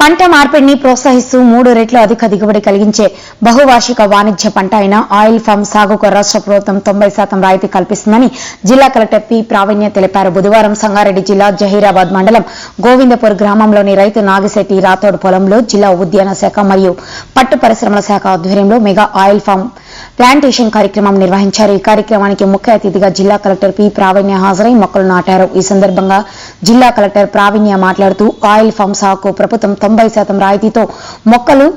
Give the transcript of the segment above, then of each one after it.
పంట మార్పిడిని ప్రోత్సహిస్తూ 3 రెట్లు అధిక దిగుబడి కలిగించే బహువార్షిక వాణిజ్య పంట అయిన ఆయిల్ ఫామ్ సాగుకు రాష్ట్ర ప్రభుత్వం 90% రాయితీ కల్పిస్తుందని జిల్లా కలెక్టర్ పి ప్రావీణ్య తెలిపారు. బుధవారం సంగారెడ్డి జిల్లా జహీరాబాద్ మండలం గోవిందపూర్ గ్రామంలోని రైతు నాగిశెట్టి రాథోడ్ పొలంలో జిల్లా ఉద్యాన శాఖ మరియు పట్టు పరిశ్రమల శాఖ ఆధ్వర్యంలో మెగా ఆయిల్ ఫామ్ ప్లాంటేషన్ కార్యక్రమం నిర్వహించారు. ఈ కార్యక్రమానికి ముఖ్య అతిథిగా జిల్లా కలెక్టర్ పి ప్రావీణ్య హాజరై మొక్కలు నాటారు. ఈ సందర్భంగా జిల్లా కలెక్టర్ ప్రావీణ్య మాట్లాడుతూ ఆయిల్ ఫామ్ సాగుకు ప్రభుత్వం 90% రాయితీతో మొక్కలు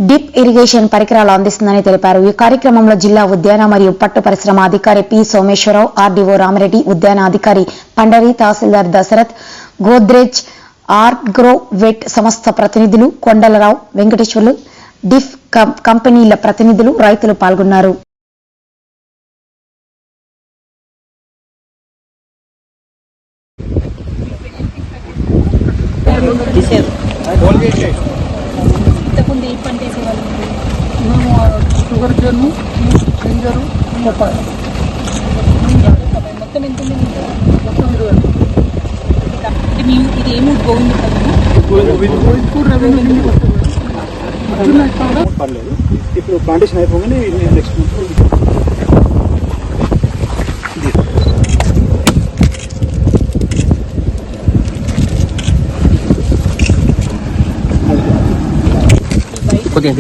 డిప్ ఇరిగేషన్ పరికరాలు అందిస్తుందని తెలిపారు. ఈ కార్యక్రమంలో జిల్లా ఉద్యాన మరియు పట్టు పరిశ్రమ అధికారి పి సోమేశ్వరరావు, ఆర్డీఓ రామరెడ్డి, ఉద్యాన అధికారి పండరి, తహసీల్దార్ దశరథ్, గోద్రేజ్ ఆర్గ్రో వెట్ సంస్థ ప్రతినిధులు, కొండలరావు, వెంకటేశ్వర్లు, డిఫ్ కంపెనీల ప్రతినిధులు, రైతులు పాల్గొన్నారు. ఇంతకుముందు ఏ పంట వేసేవాళ్ళు? మేము షుగర్ కేన్, జింజరు, పప్పాయ. మొత్తం ఎంత ఉంది? మొత్తం 20. అంటే మేము ఇది ఏమి పర్లేదు. ఇప్పుడు ప్లాంటేషన్ అయిపోగానే నెక్స్ట్ కొద్దిగా